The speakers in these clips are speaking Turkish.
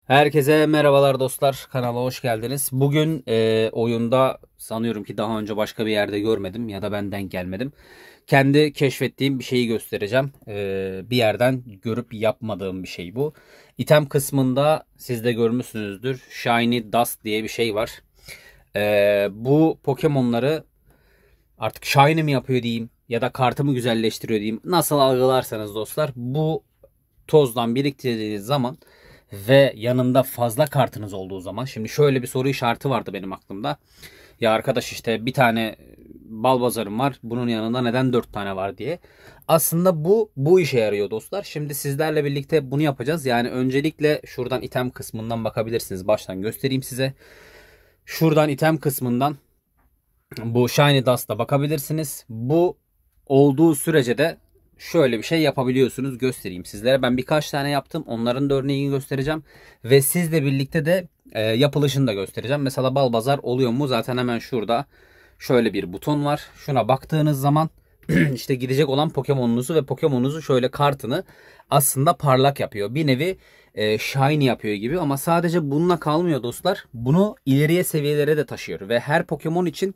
Herkese merhabalar dostlar. Kanala hoş geldiniz. Bugün oyunda sanıyorum ki daha önce başka bir yerde görmedim ya da ben denk gelmedim. Kendi keşfettiğim bir şeyi göstereceğim. Bir yerden görüp yapmadığım bir şey bu. İtem kısmında siz de görmüşsünüzdür. Shiny Dust diye bir şey var. Bu Pokemon'ları artık Shiny mi yapıyor diyeyim ya da kartımı güzelleştiriyor diyeyim. Nasıl algılarsanız dostlar, bu tozdan biriktirdiğiniz zaman ve yanında fazla kartınız olduğu zaman, şimdi şöyle bir soru işareti vardı benim aklımda. Ya arkadaş, işte bir tane Balbazar'ım var, bunun yanında neden 4 tane var diye. Aslında bu işe yarıyor dostlar. Şimdi sizlerle birlikte bunu yapacağız. Yani öncelikle şuradan item kısmından bakabilirsiniz. Baştan göstereyim size. Şuradan item kısmından bu Shiny Dust'a bakabilirsiniz. Bu olduğu sürece de şöyle bir şey yapabiliyorsunuz. Göstereyim sizlere. Ben birkaç tane yaptım. Onların da örneğini göstereceğim. Ve sizle birlikte de yapılışını da göstereceğim. Mesela Balbazar oluyor mu? Zaten hemen şurada şöyle bir buton var. Şuna baktığınız zaman işte gidecek olan Pokemon'unuzu ve Pokemon'unuzu şöyle kartını aslında parlak yapıyor. Bir nevi shiny yapıyor gibi, ama sadece bununla kalmıyor dostlar. Bunu ileriye seviyelere de taşıyor ve her Pokemon için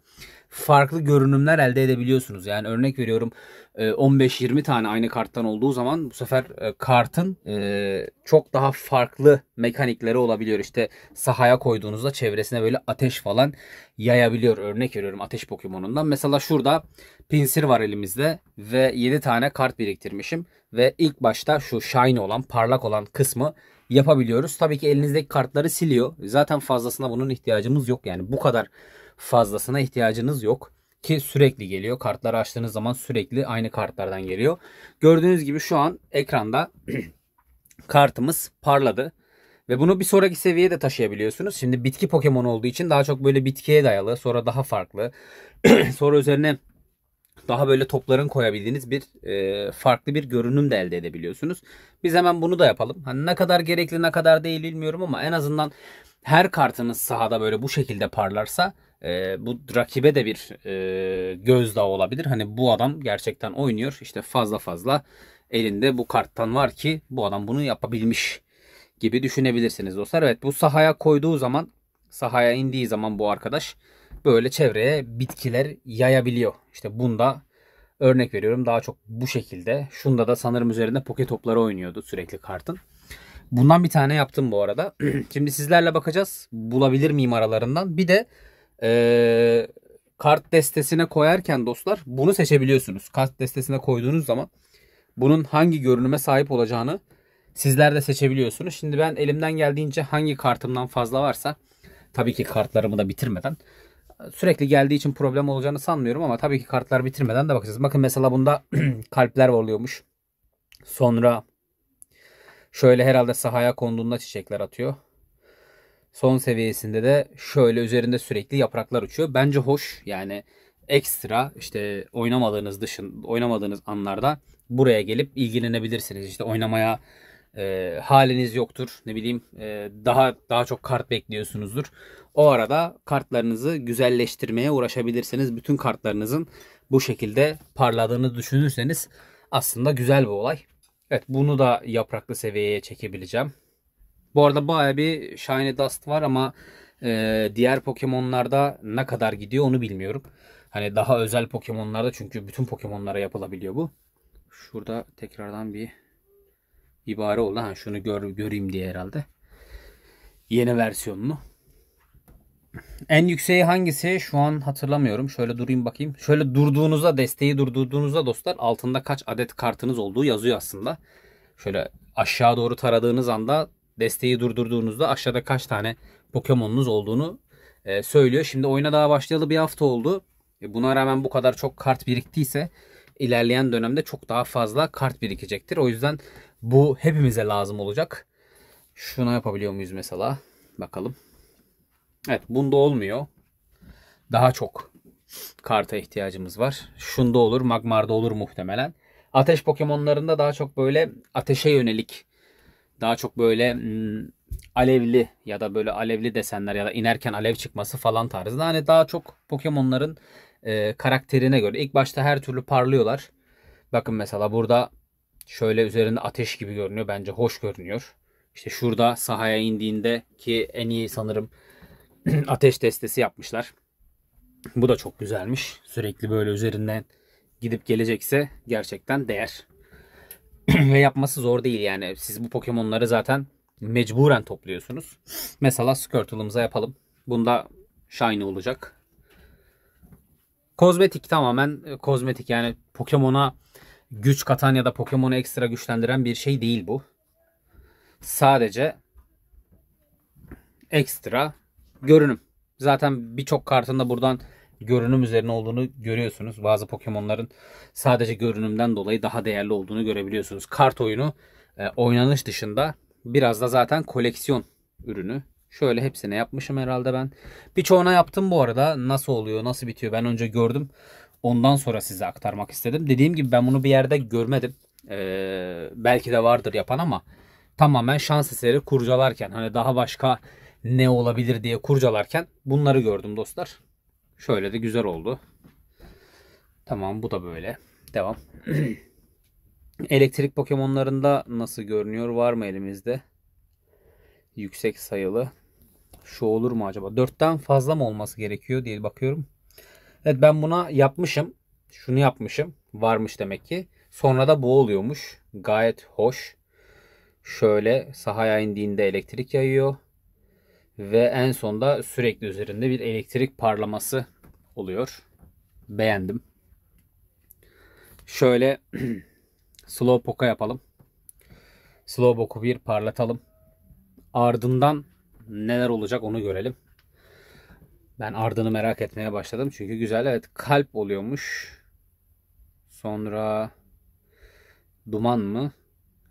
farklı görünümler elde edebiliyorsunuz. Yani örnek veriyorum, 15-20 tane aynı karttan olduğu zaman bu sefer kartın çok daha farklı mekanikleri olabiliyor. İşte sahaya koyduğunuzda çevresine böyle ateş falan yayabiliyor. Örnek veriyorum, ateş Pokemon'undan. Mesela şurada Pinsir var elimizde ve 7 tane kart biriktirmişim. Ve ilk başta şu shiny olan, parlak olan kısmı yapabiliyoruz. Tabii ki elinizdeki kartları siliyor. Zaten fazlasına bunun ihtiyacımız yok. Yani bu kadar fazlasına ihtiyacınız yok. Ki sürekli geliyor. Kartları açtığınız zaman sürekli aynı kartlardan geliyor. Gördüğünüz gibi şu an ekranda kartımız parladı. Ve bunu bir sonraki seviyeye de taşıyabiliyorsunuz. Şimdi bitki Pokemon olduğu için daha çok böyle bitkiye dayalı. Sonra daha farklı. Sonra üzerine daha böyle topların koyabildiğiniz bir farklı bir görünüm de elde edebiliyorsunuz. Biz hemen bunu da yapalım. Hani ne kadar gerekli ne kadar değil bilmiyorum, ama en azından her kartınız sahada böyle bu şekilde parlarsa bu rakibe de bir gözdağı olabilir. Hani bu adam gerçekten oynuyor. İşte fazla fazla elinde bu karttan var ki bu adam bunu yapabilmiş gibi düşünebilirsiniz dostlar. Evet, bu sahaya koyduğu zaman, sahaya indiği zaman bu arkadaş böyle çevreye bitkiler yayabiliyor. İşte bunda örnek veriyorum, daha çok bu şekilde. Şunda da sanırım üzerinde poke topları oynuyordu sürekli kartın. Bundan bir tane yaptım bu arada. Şimdi sizlerle bakacağız. Bulabilir miyim aralarından? Bir de kart destesine koyarken dostlar bunu seçebiliyorsunuz. Kart destesine koyduğunuz zaman bunun hangi görünüme sahip olacağını sizler de seçebiliyorsunuz. Şimdi ben elimden geldiğince hangi kartımdan fazla varsa, tabii ki kartlarımı da bitirmeden, sürekli geldiği için problem olacağını sanmıyorum, ama tabii ki kartlar bitirmeden de bakacağız. Bakın mesela bunda kalpler oluyormuş. Sonra şöyle herhalde sahaya konduğunda çiçekler atıyor. Son seviyesinde de şöyle üzerinde sürekli yapraklar uçuyor. Bence hoş. Yani ekstra işte oynamadığınız anlarda buraya gelip ilgilenebilirsiniz. İşte oynamaya haliniz yoktur. Ne bileyim, daha çok kart bekliyorsunuzdur. O arada kartlarınızı güzelleştirmeye uğraşabilirsiniz. Bütün kartlarınızın bu şekilde parladığını düşünürseniz aslında güzel bir olay. Evet, bunu da yapraklı seviyeye çekebileceğim. Bu arada bayağı bir Shiny Dust var, ama diğer Pokemon'larda ne kadar gidiyor onu bilmiyorum. Hani daha özel Pokemon'larda, çünkü bütün Pokemon'lara yapılabiliyor bu. Şurada tekrardan bir ibare oldu. Ha, şunu göreyim diye herhalde. Yeni versiyonunu. En yükseği hangisi? Şu an hatırlamıyorum. Şöyle durayım bakayım. Şöyle durduğunuzda, desteği durdurduğunuzda dostlar, altında kaç adet kartınız olduğu yazıyor aslında. Şöyle aşağı doğru taradığınız anda, desteği durdurduğunuzda aşağıda kaç tane Pokemon'unuz olduğunu söylüyor. Şimdi oyuna daha başlayalı bir hafta oldu. Buna rağmen bu kadar çok kart biriktiyse ilerleyen dönemde çok daha fazla kart birikecektir. O yüzden bu hepimize lazım olacak. Şuna yapabiliyor muyuz mesela? Bakalım. Evet, bunda olmuyor. Daha çok karta ihtiyacımız var. Şunda olur, Magmar'da olur muhtemelen. Ateş Pokemon'larında daha çok böyle ateşe yönelik, daha çok böyle alevli ya da böyle alevli desenler ya da inerken alev çıkması falan tarzında. Hani daha çok Pokemon'ların karakterine göre. İlk başta her türlü parlıyorlar. Bakın mesela burada şöyle üzerinde ateş gibi görünüyor. Bence hoş görünüyor. İşte şurada sahaya indiğinde ki en iyi sanırım ateş destesi yapmışlar. Bu da çok güzelmiş. Sürekli böyle üzerinden gidip gelecekse gerçekten değer. Ve yapması zor değil yani. Siz bu Pokemon'ları zaten mecburen topluyorsunuz. Mesela Squirtle'ımıza yapalım. Bunda Shiny olacak. Kozmetik, tamamen kozmetik, yani Pokemon'a güç katan ya da Pokemon'u ekstra güçlendiren bir şey değil bu. Sadece ekstra görünüm. Zaten birçok kartında buradan görünüm üzerine olduğunu görüyorsunuz. Bazı Pokemon'ların sadece görünümden dolayı daha değerli olduğunu görebiliyorsunuz. Kart oyunu oynanış dışında biraz da zaten koleksiyon ürünü. Şöyle hepsine yapmışım herhalde ben. Birçoğuna yaptım bu arada. Nasıl oluyor, nasıl bitiyor ben önce gördüm. Ondan sonra size aktarmak istedim. Dediğim gibi ben bunu bir yerde görmedim. Belki de vardır yapan ama tamamen şans eseri kurcalarken, hani daha başka ne olabilir diye kurcalarken bunları gördüm dostlar. Şöyle de güzel oldu. Tamam, bu da böyle. Devam. Elektrik Pokemon'larında nasıl görünüyor? Var mı elimizde? Yüksek sayılı. Şu olur mu acaba? 4'ten fazla mı olması gerekiyor diye bakıyorum. Evet, ben buna yapmışım. Şunu yapmışım. Varmış demek ki. Sonra da bu oluyormuş. Gayet hoş. Şöyle sahaya indiğinde elektrik yayıyor. Ve en sonda sürekli üzerinde bir elektrik parlaması oluyor. Beğendim. Şöyle Slowpoke'a yapalım. Slowpoke'u bir parlatalım. Ardından neler olacak onu görelim. Ben ardını merak etmeye başladım. Çünkü güzel. Evet, kalp oluyormuş. Sonra duman mı?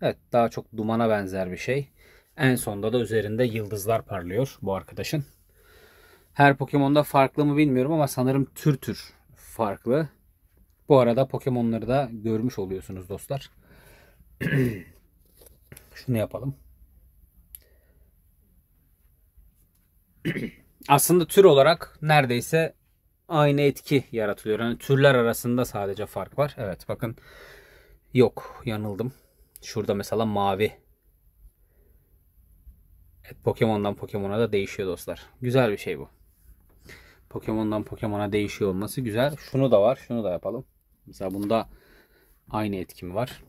Evet, daha çok dumana benzer bir şey. En sonda da üzerinde yıldızlar parlıyor bu arkadaşın. Her Pokemon'da farklı mı bilmiyorum ama sanırım tür farklı. Bu arada Pokemon'ları da görmüş oluyorsunuz dostlar. Şunu yapalım. Aslında tür olarak neredeyse aynı etki yaratılıyor. Yani türler arasında sadece fark var. Evet, bakın. Yok, yanıldım. Şurada mesela mavi. Evet, Pokemon'dan Pokemon'a da değişiyor dostlar. Güzel bir şey bu. Pokemon'dan Pokemon'a değişiyor olması güzel. Şunu da var. Şunu da yapalım. Mesela bunda aynı etkim var.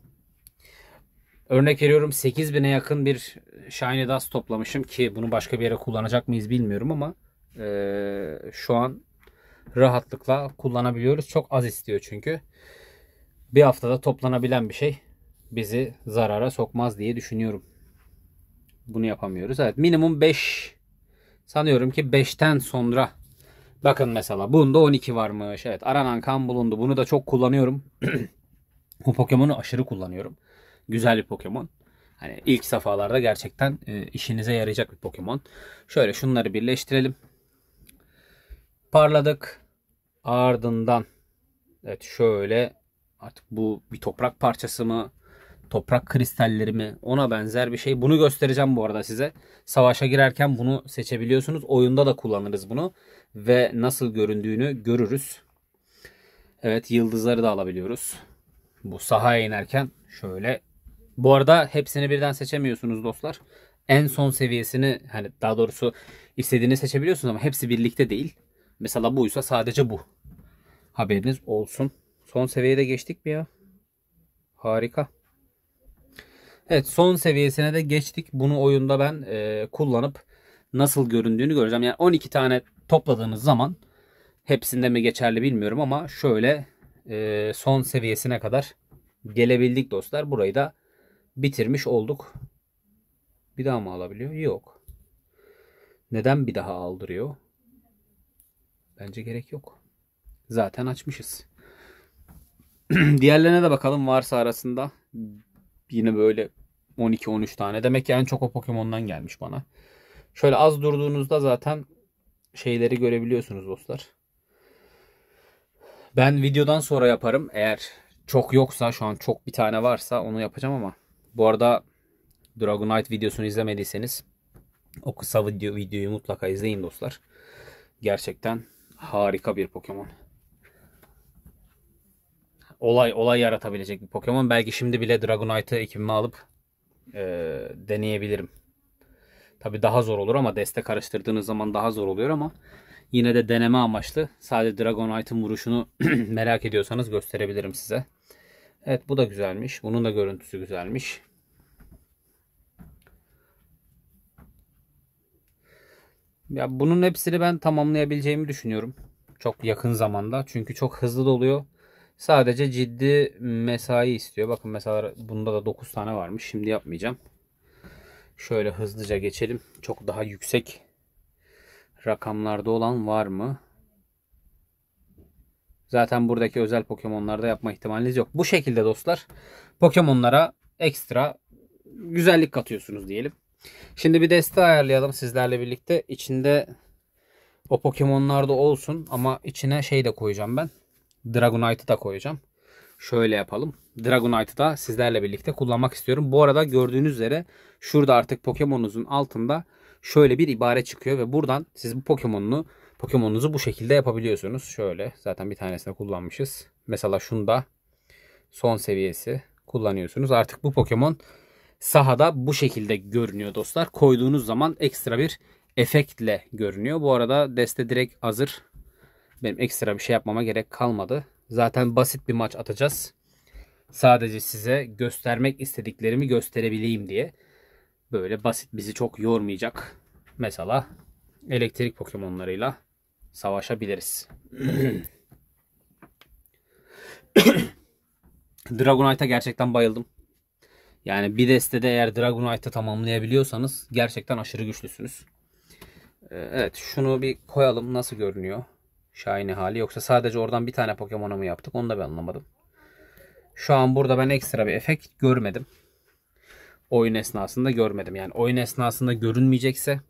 Örnek veriyorum, 8000'e yakın bir Shiny Dust toplamışım ki bunu başka bir yere kullanacak mıyız bilmiyorum ama şu an rahatlıkla kullanabiliyoruz. Çok az istiyor çünkü. Bir haftada toplanabilen bir şey bizi zarara sokmaz diye düşünüyorum. Bunu yapamıyoruz. Evet, minimum 5, sanıyorum ki 5'ten sonra. Bakın mesela bunda 12 varmış. Evet, aranan kan bulundu. Bunu da çok kullanıyorum. Bu Pokemon'u aşırı kullanıyorum. Güzel bir Pokemon. Hani ilk safhalarda gerçekten işinize yarayacak bir Pokemon. Şöyle şunları birleştirelim. Parladık. Ardından evet, şöyle artık bu bir toprak parçası mı? Toprak kristalleri mi? Ona benzer bir şey. Bunu göstereceğim bu arada size. Savaşa girerken bunu seçebiliyorsunuz. Oyunda da kullanırız bunu. Ve nasıl göründüğünü görürüz. Evet, yıldızları da alabiliyoruz. Bu sahaya inerken şöyle. Bu arada hepsini birden seçemiyorsunuz dostlar. En son seviyesini, hani daha doğrusu istediğini seçebiliyorsunuz ama hepsi birlikte değil. Mesela buysa sadece bu. Haberiniz olsun. Son seviyede geçtik mi ya? Harika. Evet, son seviyesine de geçtik. Bunu oyunda ben kullanıp nasıl göründüğünü göreceğim. Yani 12 tane topladığınız zaman hepsinde mi geçerli bilmiyorum ama şöyle son seviyesine kadar gelebildik dostlar. Burayı da bitirmiş olduk. Bir daha mı alabiliyor? Yok. Neden bir daha aldırıyor? Bence gerek yok. Zaten açmışız. Diğerlerine de bakalım varsa arasında. Yine böyle 12-13 tane. Demek ki en çok o Pokemon'dan gelmiş bana. Şöyle az durduğunuzda zaten şeyleri görebiliyorsunuz dostlar. Ben videodan sonra yaparım. Eğer çok yoksa, şu an çok bir tane varsa onu yapacağım ama. Bu arada Dragonite videosunu izlemediyseniz o kısa videoyu mutlaka izleyin dostlar. Gerçekten harika bir Pokemon. Olay yaratabilecek bir Pokemon. Belki şimdi bile Dragonite'ı ekibime alıp deneyebilirim. Tabi daha zor olur ama deste karıştırdığınız zaman daha zor oluyor ama yine de deneme amaçlı sadece Dragonite'ın vuruşunu merak ediyorsanız gösterebilirim size. Evet, bu da güzelmiş. Bunun da görüntüsü güzelmiş. Ya bunun hepsini ben tamamlayabileceğimi düşünüyorum. Çok yakın zamanda. Çünkü çok hızlı doluyor. Sadece ciddi mesai istiyor. Bakın mesela bunda da 9 tane varmış. Şimdi yapmayacağım. Şöyle hızlıca geçelim. Çok daha yüksek rakamlarda olan var mı? Zaten buradaki özel Pokemon'larda yapma ihtimaliniz yok. Bu şekilde dostlar Pokemon'lara ekstra güzellik katıyorsunuz diyelim. Şimdi bir deste ayarlayalım sizlerle birlikte. İçinde o Pokemon'larda olsun ama içine şey de koyacağım ben. Dragonite'ı da koyacağım. Şöyle yapalım. Dragonite'ı da sizlerle birlikte kullanmak istiyorum. Bu arada gördüğünüz üzere şurada artık Pokemon'unuzun altında şöyle bir ibare çıkıyor ve buradan siz bu Pokemon'unuzu bu şekilde yapabiliyorsunuz. Şöyle zaten bir tanesini kullanmışız. Mesela şunda son seviyesi kullanıyorsunuz. Artık bu Pokemon sahada bu şekilde görünüyor dostlar. Koyduğunuz zaman ekstra bir efektle görünüyor. Bu arada deste direkt hazır. Benim ekstra bir şey yapmama gerek kalmadı. Zaten basit bir maç atacağız. Sadece size göstermek istediklerimi gösterebileyim diye. Böyle basit, bizi çok yormayacak. Mesela elektrik Pokemon'larıyla savaşabiliriz. Dragonite'a gerçekten bayıldım. Yani bir destede eğer Dragonite'ı tamamlayabiliyorsanız gerçekten aşırı güçlüsünüz. Evet, şunu bir koyalım. Nasıl görünüyor? Shiny hali. Yoksa sadece oradan bir tane Pokemon'a mı yaptık? Onu da ben anlamadım. Şu an burada ben ekstra bir efekt görmedim. Oyun esnasında görmedim. Yani oyun esnasında görünmeyecekse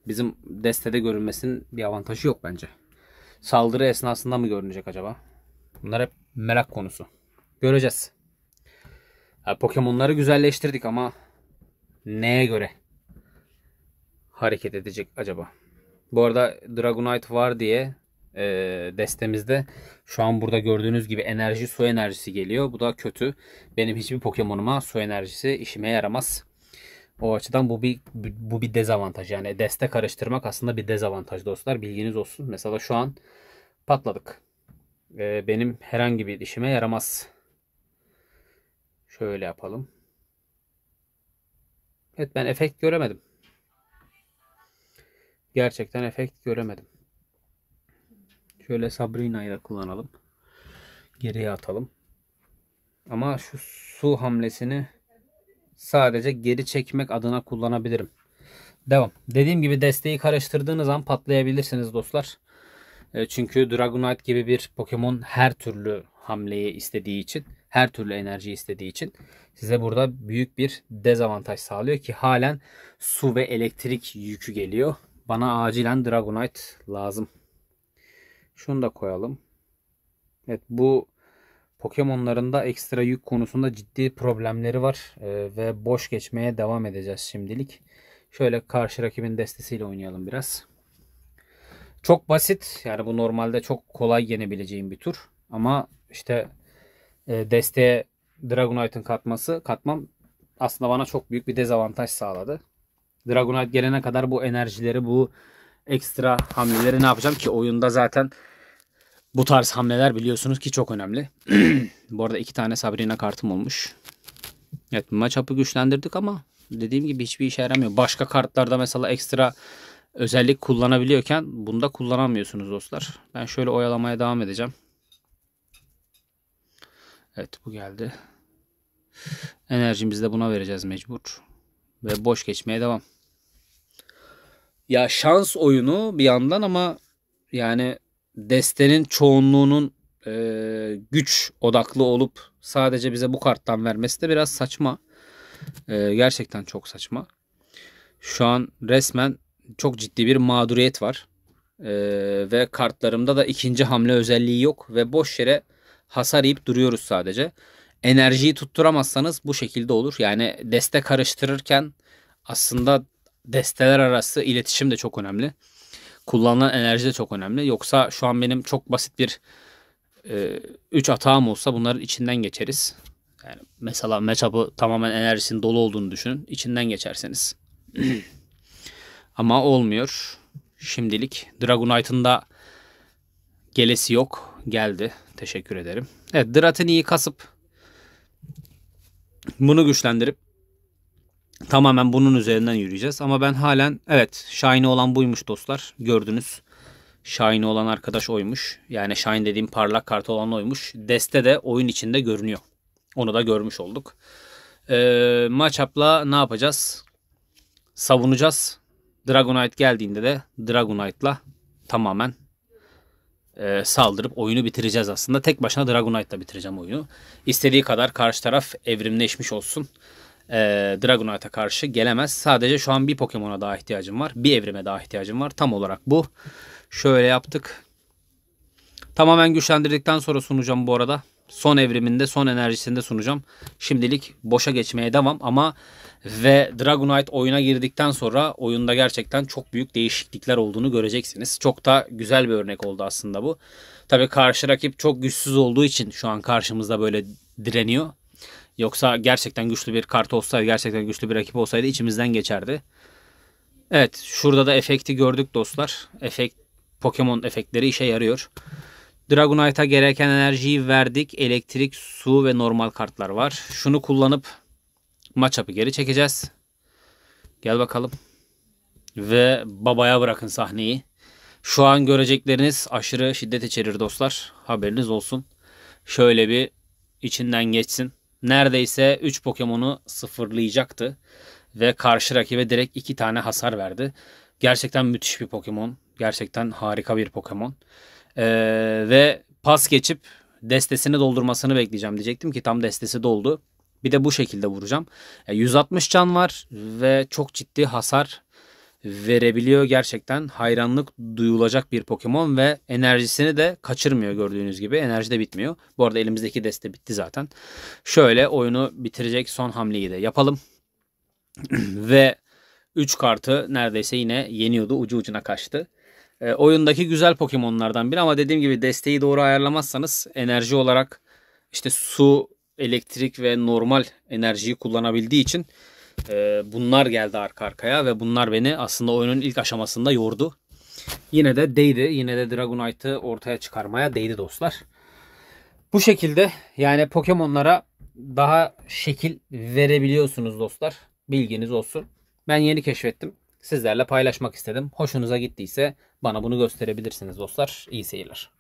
bizim destede görünmesinin bir avantajı yok bence. Saldırı esnasında mı görünecek acaba? Bunlar hep merak konusu. Göreceğiz. Yani Pokemon'ları güzelleştirdik ama neye göre hareket edecek acaba? Bu arada Dragonite var diye destemizde şu an burada gördüğünüz gibi enerji, su enerjisi geliyor. Bu da kötü. Benim hiçbir Pokemon'uma su enerjisi işime yaramaz. O açıdan bu bir dezavantaj. Yani deste karıştırmak aslında bir dezavantaj dostlar. Bilginiz olsun. Mesela şu an patladık. Benim herhangi bir işime yaramaz. Şöyle yapalım. Evet, ben efekt göremedim. Gerçekten efekt göremedim. Şöyle Sabrina'yı da kullanalım. Geriye atalım. Ama şu su hamlesini sadece geri çekmek adına kullanabilirim. Devam. Dediğim gibi desteği karıştırdığınız an patlayabilirsiniz dostlar. Çünkü Dragonite gibi bir Pokemon her türlü hamleyi istediği için, her türlü enerji istediği için size burada büyük bir dezavantaj sağlıyor ki halen su ve elektrik yükü geliyor. Bana acilen Dragonite lazım. Şunu da koyalım. Evet, bu Pokemon'larında ekstra yük konusunda ciddi problemleri var ve boş geçmeye devam edeceğiz şimdilik. Şöyle karşı rakibin destesiyle oynayalım biraz. Çok basit, yani bu normalde çok kolay yenebileceğim bir tur ama işte desteye Dragonite'ın katmam aslında bana çok büyük bir dezavantaj sağladı. Dragonite gelene kadar bu enerjileri, bu ekstra hamleleri ne yapacağım ki oyunda zaten bu tarz hamleler biliyorsunuz ki çok önemli. Bu arada 2 tane Sabrina kartım olmuş. Evet, maç-up'ı güçlendirdik ama dediğim gibi hiçbir işe yaramıyor. Başka kartlarda mesela ekstra özellik kullanabiliyorken bunda kullanamıyorsunuz dostlar. Ben şöyle oyalamaya devam edeceğim. Evet, bu geldi. Enerjimizi de buna vereceğiz mecbur. Ve boş geçmeye devam. Ya şans oyunu bir yandan ama yani destenin çoğunluğunun güç odaklı olup sadece bize bu karttan vermesi de biraz saçma. Gerçekten çok saçma. Şu an resmen çok ciddi bir mağduriyet var. Ve kartlarımda da ikinci hamle özelliği yok. Ve boş yere hasar yiyip duruyoruz sadece. Enerjiyi tutturamazsanız bu şekilde olur. Yani deste karıştırırken aslında desteler arası iletişim de çok önemli. Kullanılan enerji de çok önemli. Yoksa şu an benim çok basit bir 3 atağım olsa bunların içinden geçeriz. Yani mesela matchup'ı tamamen enerjisinin dolu olduğunu düşünün. İçinden geçerseniz. Ama olmuyor. Şimdilik Dragonite'ın da gelesi yok. Geldi. Teşekkür ederim. Evet, Dratini'yi kasıp bunu güçlendirip tamamen bunun üzerinden yürüyeceğiz. Ama ben halen, evet, Shiny olan buymuş dostlar. Gördünüz. Shiny olan arkadaş oymuş. Yani Shiny dediğim parlak kartı olan oymuş. Deste de oyun içinde görünüyor. Onu da görmüş olduk. Matchup'la ne yapacağız? Savunacağız. Dragonite geldiğinde de Dragonite'la tamamen saldırıp oyunu bitireceğiz aslında. Tek başına Dragonite'la bitireceğim oyunu. İstediği kadar karşı taraf evrimleşmiş olsun. Dragonite'a karşı gelemez. Sadece şu an bir Pokemon'a daha ihtiyacım var. Bir evrime daha ihtiyacım var. Tam olarak bu. Şöyle yaptık. Tamamen güçlendirdikten sonra sunacağım bu arada. Son evriminde, son enerjisinde sunacağım. Şimdilik boşa geçmeye devam ama ve Dragonite oyuna girdikten sonra oyunda gerçekten çok büyük değişiklikler olduğunu göreceksiniz. Çok da güzel bir örnek oldu aslında bu. Tabii karşı rakip çok güçsüz olduğu için şu an karşımızda böyle direniyor. Yoksa gerçekten güçlü bir kart olsaydı, gerçekten güçlü bir rakip olsaydı içimizden geçerdi. Evet, şurada da efekti gördük dostlar. Pokemon efektleri işe yarıyor. Dragonite'a gereken enerjiyi verdik. Elektrik, su ve normal kartlar var. Şunu kullanıp matchup'ı geri çekeceğiz. Gel bakalım. Ve babaya bırakın sahneyi. Şu an görecekleriniz aşırı şiddet içerir dostlar. Haberiniz olsun. Şöyle bir içinden geçsin. Neredeyse 3 Pokemon'u sıfırlayacaktı. Ve karşı rakibe direkt 2 tane hasar verdi. Gerçekten müthiş bir Pokemon. Gerçekten harika bir Pokemon. Ve pas geçip destesini doldurmasını bekleyeceğim. Diyecektim ki tam destesi doldu. Bir de bu şekilde vuracağım. 160 can var ve çok ciddi hasar verebiliyor. Gerçekten hayranlık duyulacak bir Pokemon ve enerjisini de kaçırmıyor gördüğünüz gibi. Enerji de bitmiyor. Bu arada elimizdeki deste bitti zaten. Şöyle oyunu bitirecek son hamleyi de yapalım. Ve 3 kartı neredeyse yine yeniyordu. Ucu ucuna kaçtı. Oyundaki güzel Pokemon'lardan biri ama dediğim gibi desteği doğru ayarlamazsanız enerji olarak işte su, elektrik ve normal enerjiyi kullanabildiği için bunlar geldi arka arkaya ve bunlar beni aslında oyunun ilk aşamasında yordu. Yine de değdi. Yine de Dragonite'ı ortaya çıkarmaya değdi dostlar. Bu şekilde yani Pokemon'lara daha şekil verebiliyorsunuz dostlar. Bilginiz olsun. Ben yeni keşfettim. Sizlerle paylaşmak istedim. Hoşunuza gittiyse bana bunu gösterebilirsiniz dostlar. İyi seyirler.